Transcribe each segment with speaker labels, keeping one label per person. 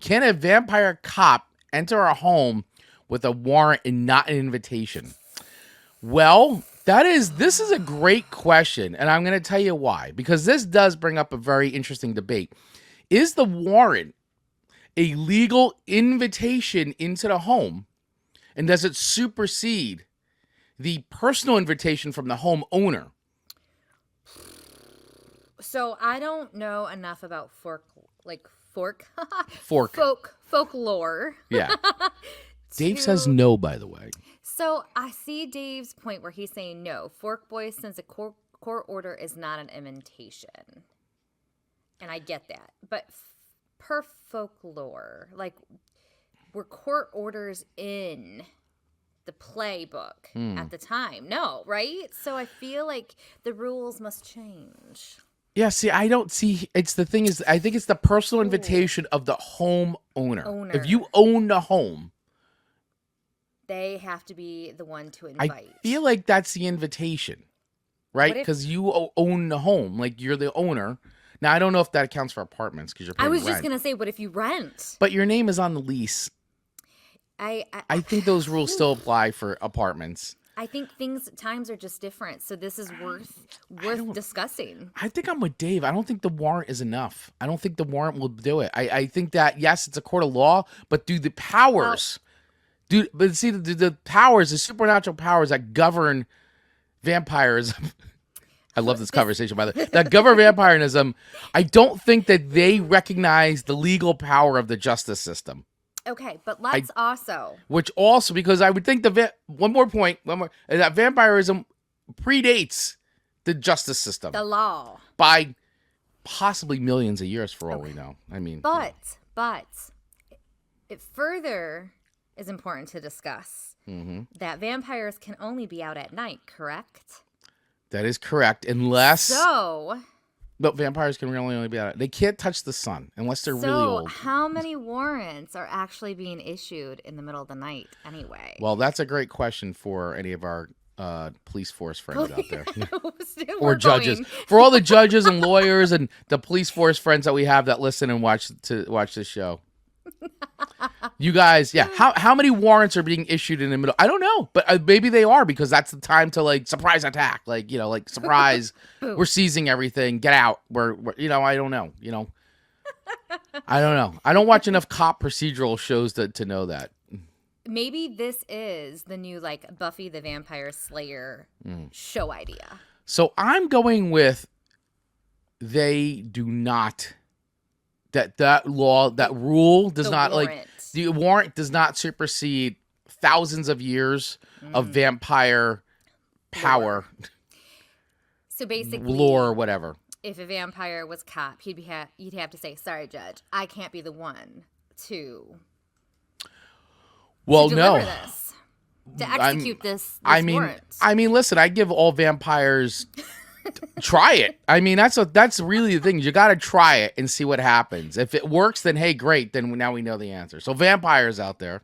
Speaker 1: Can a vampire cop enter a home with a warrant and not an invitation? Well, this is a great question, and I'm going to tell you why. Because this does bring up a very interesting debate. Is the warrant a legal invitation into the home, and does it supersede the personal invitation from the homeowner?
Speaker 2: So I don't know enough about folklore.
Speaker 1: Yeah. Dave says no, by the way.
Speaker 2: So I see Dave's point where he's saying no. Fork boy, since a court order is not an invitation. And I get that. But per folklore, like, were court orders in the playbook at the time? No, right? So I feel like the rules must change.
Speaker 1: Yeah, see, I don't see. It's the thing is, I think it's the personal invitation of the homeowner. If you own the home,
Speaker 2: they have to be the one to invite.
Speaker 1: I feel like that's the invitation, right? Because you own the home, like you're the owner. Now, I don't know if that counts for apartments because you're paying rent.
Speaker 2: I was just gonna say, what if you rent?
Speaker 1: But your name is on the lease. I think those rules still apply for apartments.
Speaker 2: I think times are just different, so this is worth discussing.
Speaker 1: I think I'm with Dave. I don't think the warrant is enough. I don't think the warrant will do it. I think that, yes, it's a court of law, but do the powers, the powers, the supernatural powers that govern vampirism. I love this conversation, by the way. That govern vampirism, I don't think that they recognize the legal power of the justice system.
Speaker 2: Okay, but let's also...
Speaker 1: Which also, because I would think one more, that vampirism predates the justice system.
Speaker 2: The law.
Speaker 1: By possibly millions of years, for all we know. I mean...
Speaker 2: But it further is important to discuss that vampires can only be out at night, correct?
Speaker 1: That is correct, unless...
Speaker 2: But
Speaker 1: vampires can really only be out. They can't touch the sun unless they're really old.
Speaker 2: So how many warrants are actually being issued in the middle of the night anyway?
Speaker 1: Well, that's a great question for any of our police force friends out there. Or judges. For all the judges and lawyers and the police force friends that we have that listen and watch this show. You guys, yeah. How many warrants are being issued in the middle? I don't know, but maybe they are, because that's the time to, like, surprise attack, like, like surprise. We're seizing everything. Get out. We're I don't know. I don't know. I don't watch enough cop procedural shows to know that.
Speaker 2: Maybe this is the new, like, Buffy the Vampire Slayer show idea.
Speaker 1: So I'm going with they do not. That rule does not, like, the warrant does not supersede thousands of years of vampire power.
Speaker 2: So basically,
Speaker 1: lore or whatever.
Speaker 2: If a vampire was cop, you'd have to say, "Sorry, Judge, I can't be the one to."
Speaker 1: Well,
Speaker 2: deliver this, to execute this warrant.
Speaker 1: I mean, listen, I give all vampires. Try it. I mean, that's really the thing. You got to try it and see what happens. If it works, then hey, great. Then now we know the answer. So vampires out there.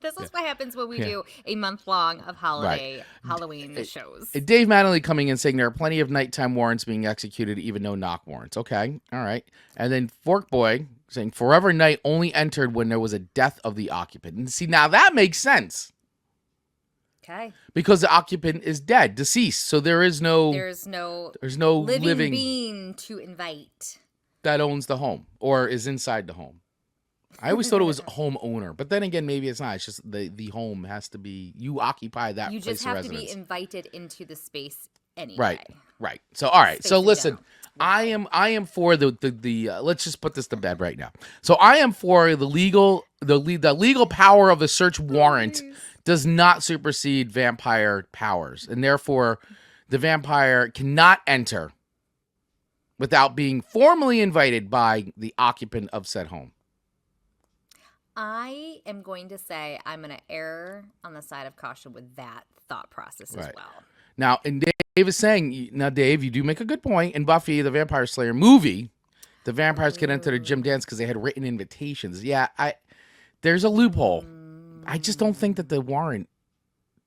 Speaker 2: This is what happens when we do a month long of Halloween shows.
Speaker 1: Dave Mattingly coming in saying there are plenty of nighttime warrants being executed, even no knock warrants. Okay, all right. And then Fork Boy saying forever night only entered when there was a death of the occupant. And see, now that makes sense.
Speaker 2: Okay.
Speaker 1: Because the occupant is dead, deceased. So there's no living
Speaker 2: being to invite
Speaker 1: that owns the home or is inside the home. I always thought it was homeowner, but then again, maybe it's not. It's just the home has to be, you occupy that place of residence. You just have to be
Speaker 2: invited into the space anyway.
Speaker 1: Right. So all right. So listen, I am for the let's just put this to bed right now. So I am for the legal power of a search warrant. Does not supersede vampire powers, and therefore the vampire cannot enter without being formally invited by the occupant of said home.
Speaker 2: I am going to say I'm going to err on the side of caution with that thought process as well.
Speaker 1: Now, and Dave is saying, Dave, you do make a good point. In Buffy the Vampire Slayer movie, the vampires can enter the gym dance because they had written invitations. Yeah, there's a loophole. I just don't think that the warrant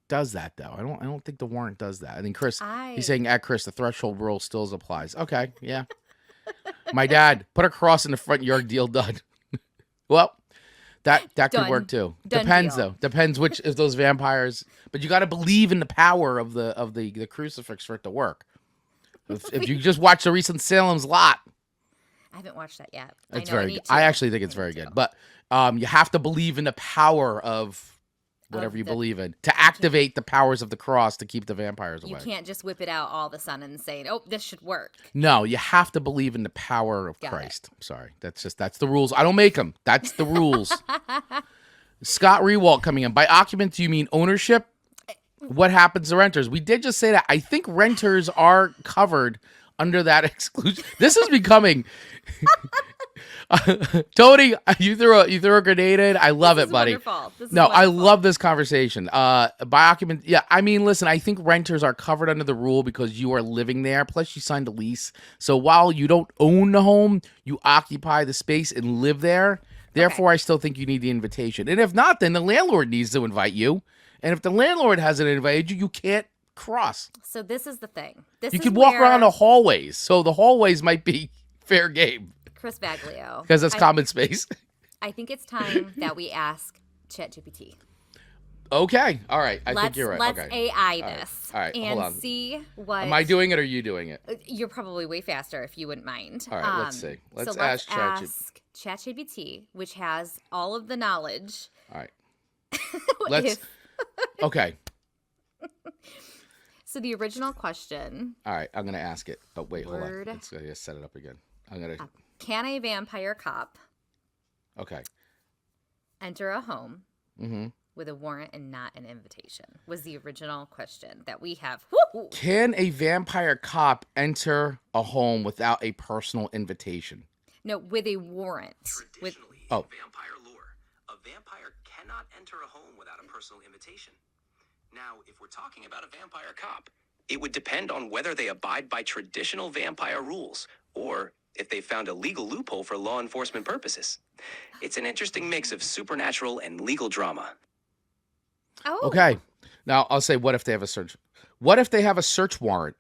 Speaker 1: does that, though. I don't think the warrant does that. I think Chris, he's saying at Chris, the threshold rule still applies. Okay, yeah. My dad put a cross in the front yard, deal done. Well, that could
Speaker 2: Done.
Speaker 1: work too.
Speaker 2: Done
Speaker 1: Depends
Speaker 2: deal.
Speaker 1: though. Depends which of those vampires. But you got to believe in the power of the crucifix for it to work. If you just watch the recent Salem's Lot,
Speaker 2: I haven't watched that yet.
Speaker 1: it's
Speaker 2: I know I
Speaker 1: very
Speaker 2: need
Speaker 1: good.
Speaker 2: to.
Speaker 1: I actually think it's very good. But you have to believe in the power of whatever you believe in to activate the powers of the cross to keep the vampires away.
Speaker 2: You can't just whip it out all of a sudden and say, "Oh, this should work."
Speaker 1: No, you have to believe in the power of
Speaker 2: Got it.
Speaker 1: Christ. Sorry, that's the rules. I don't make them. That's the rules. Scott Rewalt coming in. By occupants, you mean ownership? What happens to renters? We did just say that. I think renters are covered under that exclusion. This is becoming. Tony, you threw a grenade in. I love it, buddy.
Speaker 2: Wonderful. This is
Speaker 1: No, I
Speaker 2: wonderful.
Speaker 1: love this conversation. By occupant, yeah. I mean, listen, I think renters are covered under the rule because you are living there. Plus, you signed a lease. So while you don't own the home, you occupy the space and live there. Therefore, I still think you need the invitation. And if not, then the landlord needs to invite you. And if the landlord hasn't invited you, you can't cross.
Speaker 2: So this is the thing.
Speaker 1: You can walk around the hallways. So the hallways might be fair game
Speaker 2: Chris Baglio.
Speaker 1: because it's common space.
Speaker 2: I think it's time that we ask ChatGPT.
Speaker 1: Okay. All right. I think you're right.
Speaker 2: Let's
Speaker 1: Okay.
Speaker 2: AI this.
Speaker 1: All right.
Speaker 2: And
Speaker 1: Hold on.
Speaker 2: see what.
Speaker 1: Am I doing it or are you doing it?
Speaker 2: You're probably way faster if you wouldn't mind.
Speaker 1: All right. Let's see. Let's
Speaker 2: so
Speaker 1: ask ChatGPT.
Speaker 2: ask ChatGPT, which has all of the knowledge.
Speaker 1: All right. Let's. Okay.
Speaker 2: So the original question.
Speaker 1: All right. I'm gonna ask it. Oh wait, hold on.
Speaker 2: Word.
Speaker 1: Let's just set it up again. I'm gonna.
Speaker 2: Can a vampire cop
Speaker 1: Okay.
Speaker 2: enter a home
Speaker 1: Mm-hmm.
Speaker 2: with a warrant and not an invitation? Was the original question that we have. Woo!
Speaker 1: Can a vampire cop enter a home without a personal invitation?
Speaker 2: No, with a warrant. With
Speaker 3: Traditionally, in
Speaker 1: Oh.
Speaker 3: vampire lore, a vampire cannot enter a home without a personal invitation. Now, if we're talking about a vampire cop, it would depend on whether they abide by traditional vampire rules or if they found a legal loophole for law enforcement purposes. It's an interesting mix of supernatural and legal drama.
Speaker 2: oh,
Speaker 1: Okay. Now I'll say, what if they have a search? What if they have a search warrant?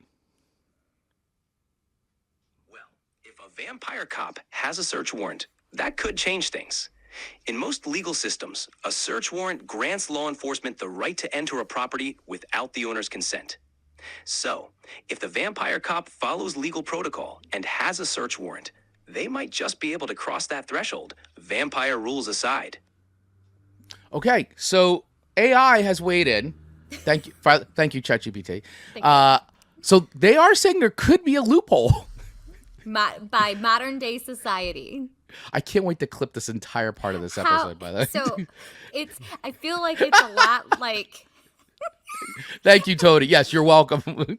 Speaker 3: Well, if a vampire cop has a search warrant, that could change things. In most legal systems, a search warrant grants law enforcement the right to enter a property without the owner's consent. So, if the vampire cop follows legal protocol and has a search warrant, they might just be able to cross that threshold, vampire rules aside.
Speaker 1: Okay. So AI has weighed in. Thank you. Thank you, ChatGPT. So they are saying there could be a loophole.
Speaker 2: by modern day society.
Speaker 1: I can't wait to clip this entire part of this episode, by the way.
Speaker 2: So I feel like it's a lot like
Speaker 1: Thank you, Tony. Yes, you're welcome.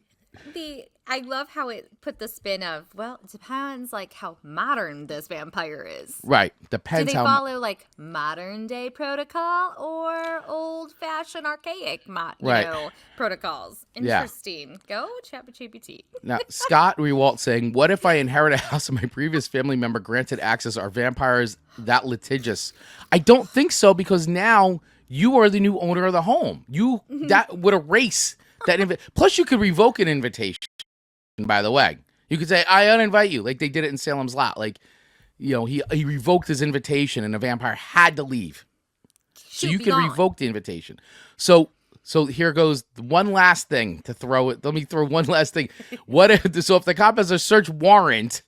Speaker 2: I love how it put the spin of, well, it depends like how modern this vampire is.
Speaker 1: Right.
Speaker 2: Do
Speaker 1: Depends
Speaker 2: they
Speaker 1: how.
Speaker 2: follow like modern day protocol or old fashioned archaic
Speaker 1: Right.
Speaker 2: protocols?
Speaker 1: Yeah.
Speaker 2: Interesting. Go ChatGPT.
Speaker 1: Now, Scott Rewalt saying, what if I inherit a house and my previous family member granted access? Are vampires that litigious? I don't think so, because now you are the new owner of the home. That would erase that. Plus, you could revoke an invitation, by the way. You could say, I uninvite you, like they did it in Salem's Lot. Like, he revoked his invitation and the vampire had to leave. So you can revoke the invitation. So here goes one last thing to throw it. Let me throw one last thing. If the cop has a search warrant,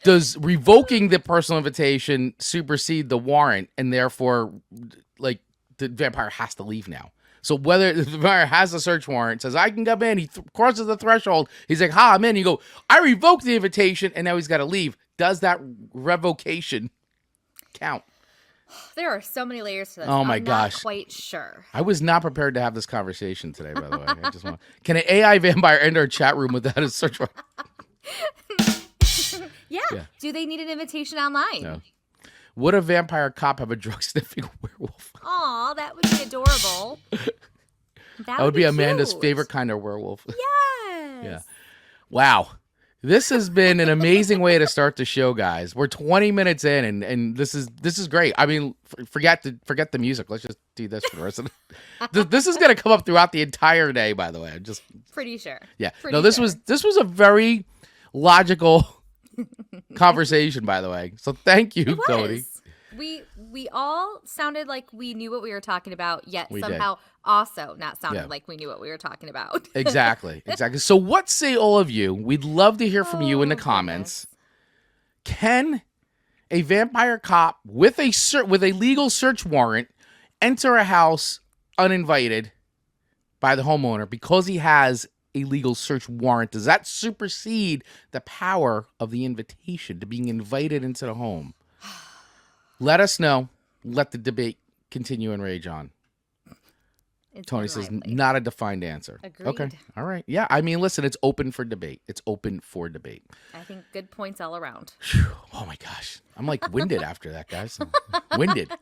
Speaker 1: does revoking the personal invitation supersede the warrant, and therefore, like, the vampire has to leave now? So whether the vampire has a search warrant, says I can come in, he crosses the threshold, he's like, I'm in. You go, I revoked the invitation, and now he's got to leave. Does that revocation count?
Speaker 2: There are so many layers to this.
Speaker 1: Oh my
Speaker 2: I'm
Speaker 1: gosh.
Speaker 2: not quite sure.
Speaker 1: I was not prepared to have this conversation today, by the way. Can an AI vampire enter a chat room without a search warrant?
Speaker 2: Yeah.
Speaker 1: Yeah.
Speaker 2: Do they need an invitation online?
Speaker 1: No. Would a vampire cop have a drug sniffing werewolf?
Speaker 2: Aw, that would be adorable.
Speaker 1: That would be Amanda's
Speaker 2: cute.
Speaker 1: favorite kind of werewolf.
Speaker 2: Yes.
Speaker 1: Yeah. Wow. This has been an amazing way to start the show, guys. We're 20 minutes in, and this is great. I mean, forget the music. Let's just do this for the rest of this is going to come up throughout the entire day, by the way. I'm just
Speaker 2: Pretty sure.
Speaker 1: yeah.
Speaker 2: Pretty
Speaker 1: No, this
Speaker 2: sure.
Speaker 1: was a very logical conversation, by the way. So thank you,
Speaker 2: It was.
Speaker 1: Cody.
Speaker 2: We all sounded like we knew what we were talking about, yet
Speaker 1: We
Speaker 2: somehow also not sounded like we knew what we were talking about.
Speaker 1: Exactly. So what say all of you? We'd love to hear from you in the comments. Can a vampire cop with a legal search warrant enter a house uninvited by the homeowner because he has a legal search warrant? Does that supersede the power of the invitation to being invited into the home? Let us know. Let the debate continue and rage on. Tony says not a defined answer.
Speaker 2: Agreed.
Speaker 1: Okay. All right. Yeah. I mean, listen, it's open for debate.
Speaker 2: I think good points all around.
Speaker 1: Oh my gosh. I'm like winded after that, guys. Winded.